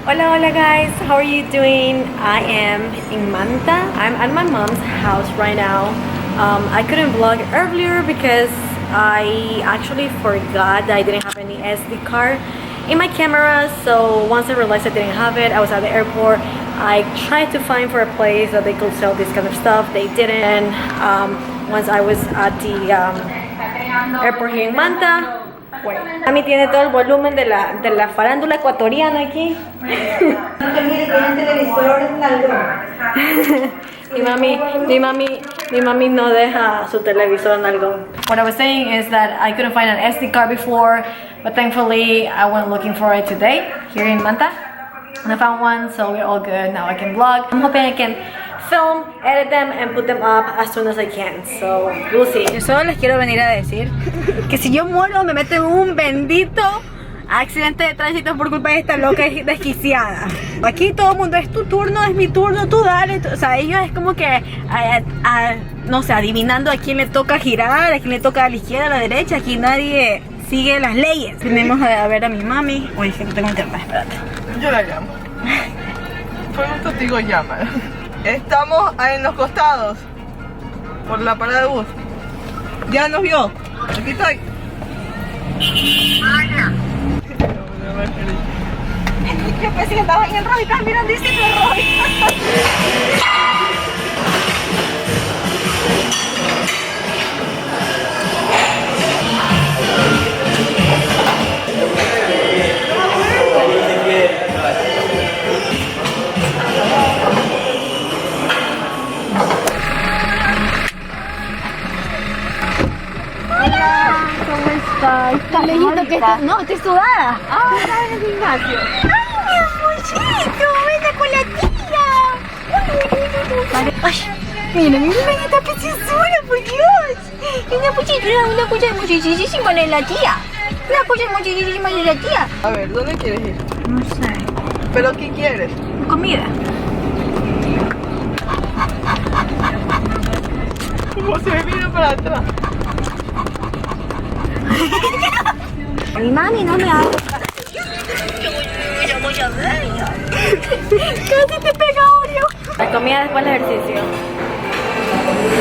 Hola, hola guys, how are you doing? I am in Manta. I'm at my mom's house right now. I couldn't vlog earlier because I actually forgot that I didn't have any SD card in my camera. So once I realized I didn't have it, I was at the airport. I tried to find for a place that they could sell this kind of stuff. They didn't. Once I was at the airport here in Manta, a mí tiene todo el volumen de la farándula ecuatoriana aquí. Mi mami no deja su televisor en algo. What I was saying is that I couldn't find an SD card before, but thankfully I went looking for it today here in Manta. And I found one, so we're all good. Now I can vlog. I'm hoping I can film, edit them, and put them up as soon as I can. So we'll see. Yo solo les quiero venir a decir que si yo muero me meto en un bendito accidente de tránsito por culpa de esta loca desquiciada. Aquí todo el mundo es tu turno, es mi turno, tú dale. O sea, ellos es como que no sé, adivinando a quién le toca girar, a quién le toca a la izquierda, a la derecha. Aquí nadie sigue las leyes. Venimos a ver a mi mami. Uy, es que no tengo internet, espérate. Yo la llamo. Por un testigo llama. Estamos en los costados por la parada de bus. Ya nos vio. Aquí estoy. Yo pensé que estaba en el rojo y estaba mirando y diciendo el rojo. Estás leyendo que estás... No, estoy sudada. Ah, estás en el gimnasio. Ay, mi amorcito, ven con la tía. Ay, mira, esta preciosura, por Dios. Una cosa muchísima de la tía. Una cosa muchísima de la tía. A ver, ¿dónde quieres ir? No sé. ¿Pero qué quieres? Comida. ¿Cómo se vino para atrás? Mi mami no me hace. Casi te pega, Oreo. La comida después del ejercicio.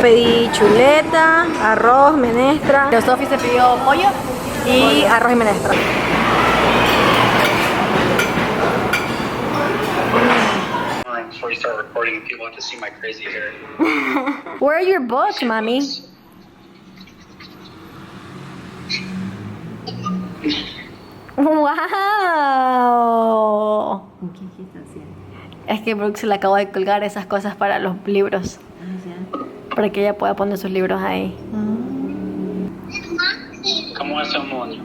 Pedí chuleta, arroz, menestra. Pero Sofi se pidió pollo y arroz y menestra. Before you start recording, people have to see my crazy hair. Where are your books, mami? ¡Wow! ¿Qué está haciendo? Es que Brooke se le acabó de colgar esas cosas para los libros. Para que ella pueda poner sus libros ahí. ¿Cómo es el mono?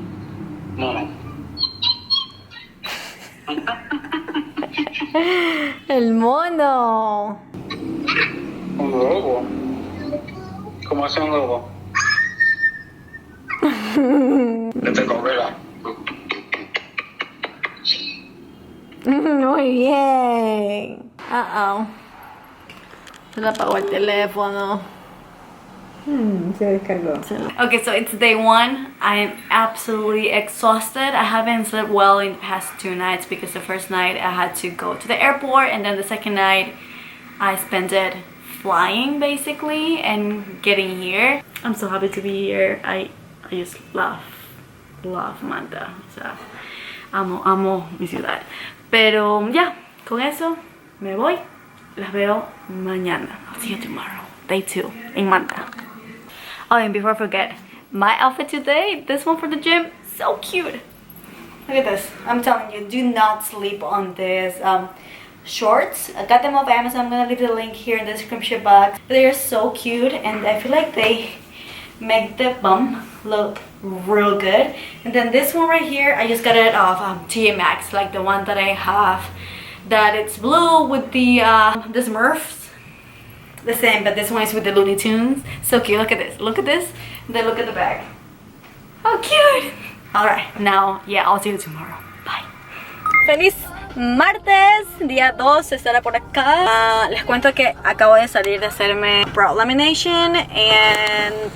Mono. El mono. Un lobo. ¿Cómo hace un lobo? Vete con vela. Muy bien. Se le apagó el teléfono. Se descargó. Okay, so it's day one. I'm absolutely exhausted. I haven't slept well in the past 2 nights because the first night I had to go to the airport, and then the second night I spent it flying basically and getting here. I'm so happy to be here. I just love Manta. O sea, amo mi ciudad. Pero ya, con eso me voy. Las veo mañana. I'll see you tomorrow. Day 2 in Manta. Oh, and before I forget, my outfit today, this one for the gym, so cute. Look at this. I'm telling you, do not sleep on this shorts. I got them off Amazon. I'm gonna leave the link here in the description box. They're so cute, and I feel like they make the bum look real good. And then this one right here, I just got it off TJ Maxx, like the one that I have, that it's blue with the Smurfs. The same, but this one is with the Looney Tunes. So cute. Look at this. Look at this. And then look at the bag. How cute. Alright, now, yeah, I'll see you tomorrow. Bye. Feliz martes, día 2, estará por acá. Les cuento que acabo de salir de hacerme brow lamination and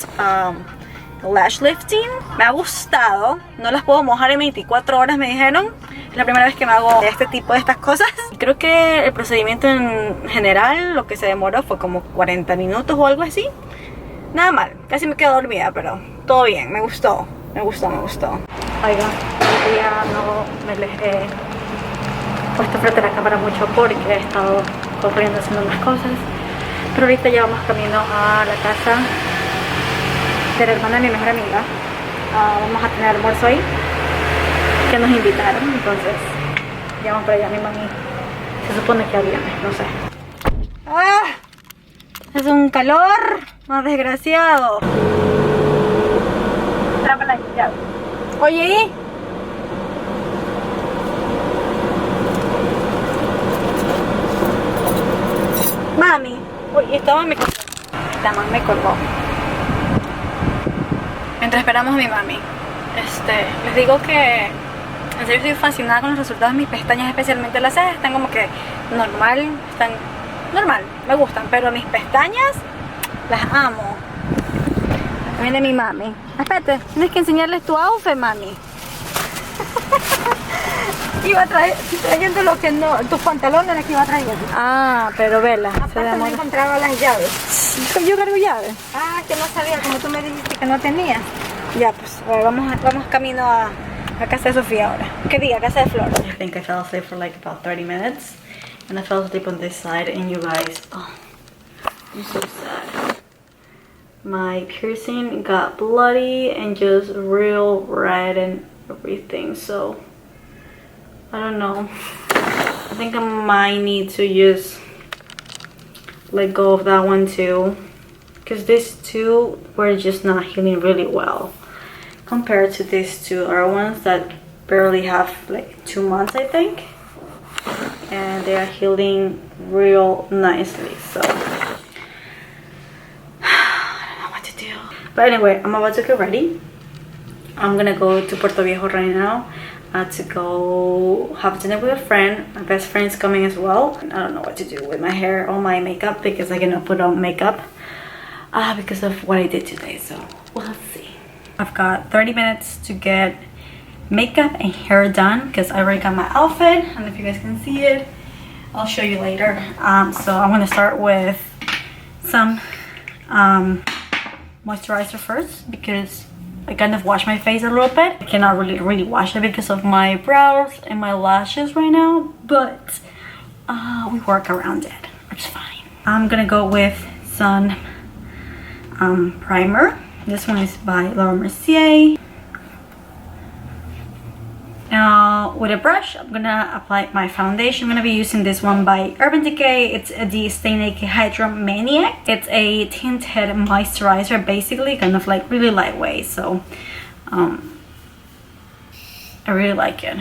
lash lifting. Me ha gustado. No las puedo mojar en 24 horas, me dijeron. Es la primera vez que me hago este tipo de estas cosas. Creo que el procedimiento en general, lo que se demoró fue como 40 minutos o algo así. Nada mal, casi me quedo dormida, pero todo bien, me gustó. Me gustó. Oigan, hoy día no me les he puesto frente a la cámara mucho porque he estado corriendo haciendo unas cosas. Pero ahorita ya vamos camino a la casa de la hermana de mi mejor amiga. Vamos a tener almuerzo ahí, que nos invitaron, entonces ya vamos para allá. Mi mami se supone que viene, no sé. ¡Ah! Es un calor más desgraciado. Oye, mami. Uy, esta mamá me colgó. Mientras esperamos a mi mami, les digo que en serio estoy fascinada con los resultados de mis pestañas, especialmente las cejas. Están como que normal, me gustan, pero mis pestañas las amo. Viene mi mami. Espérate, tienes que enseñarles tu outfit, mami. Iba a traer, trayendo lo que no, tus pantalones las que iba a traer. Ah, pero vela. Aparte no encontraba las llaves. Yo cargo llaves. Ah, que no sabía, como tú me dijiste que no tenía. Ya, pues, a ver, vamos camino a casa de Sofía ahora. ¿Qué diga? Casa de Flor. I think I fell asleep for like about 30 minutes. And I fell asleep on this side. And you guys, oh, I'm so sad. My piercing got bloody and just real red and everything. So, I don't know. I think I might need to just let go of that one too. Because these two were just not healing really well. Compared to these two other ones that barely have like 2 months, I think. And they are healing real nicely. So, but anyway, I'm about to get ready. I'm gonna go to Puerto Viejo right now to go have dinner with a friend. My best friend's coming as well. I don't know what to do with my hair or my makeup because I cannot put on makeup because of what I did today. So we'll see. I've got 30 minutes to get makeup and hair done because I already got my outfit. I don't know if you guys can see it. I'll show you later. So I'm gonna start with some moisturizer first because I kind of wash my face a little bit. I cannot really wash it because of my brows and my lashes right now, but we work around it. It's fine. I'm gonna go with some primer. This one is by Laura Mercier. Now with a brush, I'm gonna apply my foundation. I'm gonna be using this one by Urban Decay. It's the Stay Naked Hydro Maniac. It's a tinted moisturizer, basically, kind of like really lightweight. So I really like it.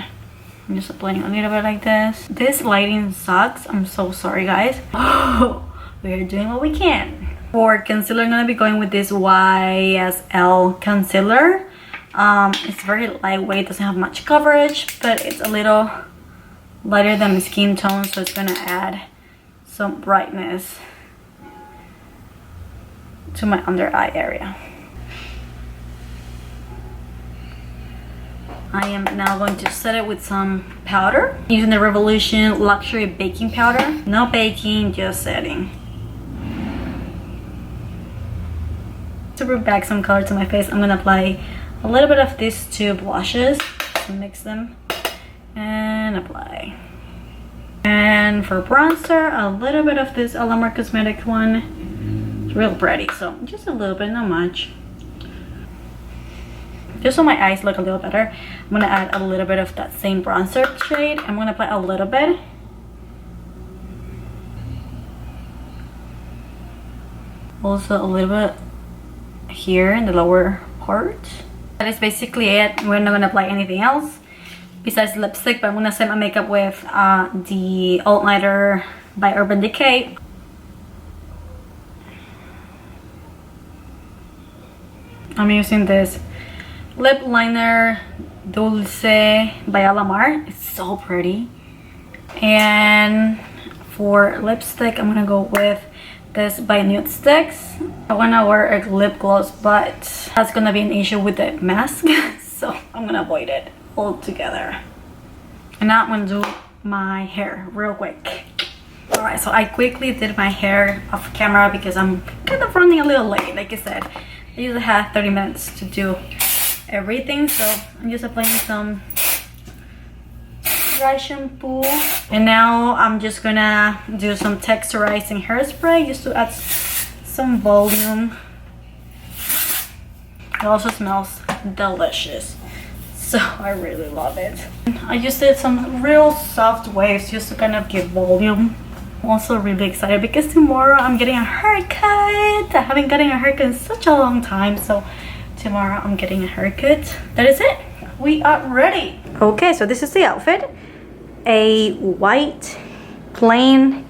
I'm just applying a little bit like this. This lighting sucks. I'm so sorry, guys. We are doing what we can. For concealer, I'm gonna be going with this YSL concealer. It's very lightweight, doesn't have much coverage, but it's a little lighter than my skin tone, so it's gonna add some brightness to my under eye area. I am now going to set it with some powder using the Revolution Luxury Baking Powder. No baking, just setting. To bring back some color to my face, I'm gonna apply a little bit of these two blushes to mix them and apply. And for bronzer, a little bit of this Alamar Cosmetics one. It's real pretty, so just a little bit, not much. Just so my eyes look a little better, I'm gonna add a little bit of that same bronzer shade. I'm gonna apply a little bit. Also a little bit here in the lower part. That is basically it. We're not gonna apply anything else besides lipstick, but I'm gonna set my makeup with the All Nighter by Urban Decay. I'm using this lip liner Dulce by Alamar. It's so pretty. And for lipstick, I'm gonna go with this by Nude Sticks. I wanna wear a lip gloss, but that's gonna be an issue with the mask. So I'm gonna avoid it altogether. And now I'm gonna do my hair real quick. Alright, so I quickly did my hair off camera because I'm kind of running a little late. Like I said, I usually have 30 minutes to do everything, so I'm just applying some dry shampoo. And now I'm just gonna do some texturizing hairspray just to add some volume. It also smells delicious, so I really love it. I just did some real soft waves just to kind of give volume. I'm also really excited because tomorrow I'm getting a haircut. I haven't gotten a haircut in such a long time, so tomorrow I'm getting a haircut. That is it. We are ready. Okay, so this is the outfit. A white plain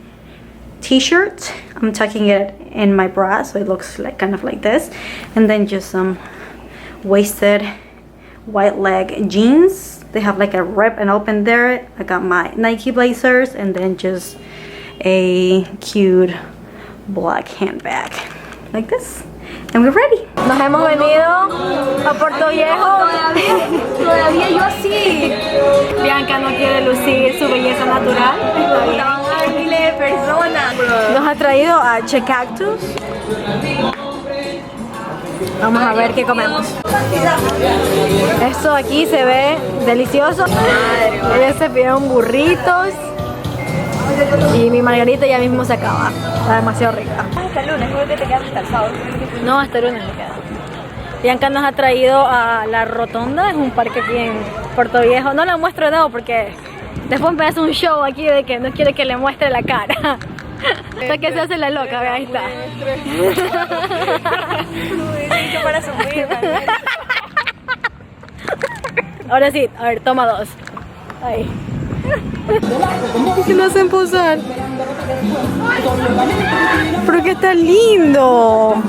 t-shirt. I'm tucking it in my bra so it looks like kind of like this, and then just some waisted white leg jeans. They have like a rip and open there. I got my Nike blazers and then just a cute black handbag like this, and we're ready. Nos hemos venido a Puerto Viejo. Todavía yo así. Bianca no quiere lucir su belleza natural. Miles de personas. Nos ha traído a Che Cactus. Vamos a ver qué comemos. Esto aquí se ve delicioso. Ellos se pidieron burritos y mi margarita ya mismo se acaba. Está demasiado rica. Hasta el lunes, creo que te quedas hasta el sábado. No, hasta el lunes me queda. Bianca nos ha traído a La Rotonda, es un parque aquí en Puerto Viejo. No la muestro de nuevo porque después me hace un show aquí de que no quiere que le muestre la cara. Hasta que se hace la loca, ve, ahí está. Para subir, ahora sí, a ver, toma dos. Ahí. ¿Qué no hacen posar? Pero que está lindo.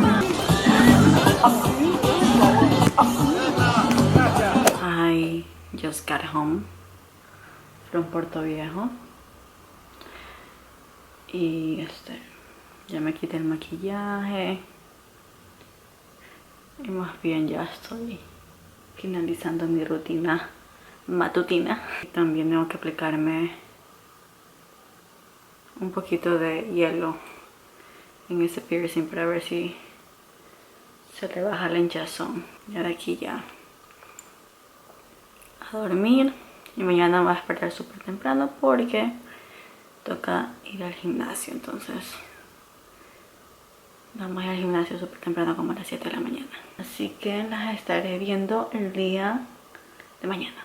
I just got home from Puerto Viejo. Y ya me quité el maquillaje. Y más bien ya estoy finalizando mi rutina matutina. También tengo que aplicarme un poquito de hielo en ese piercing para ver si se le baja la hinchazón. Ya de aquí ya a dormir, y mañana voy a despertar súper temprano porque toca ir al gimnasio. Entonces vamos a ir al gimnasio súper temprano, como a las 7 de la mañana. Así que las estaré viendo el día de mañana.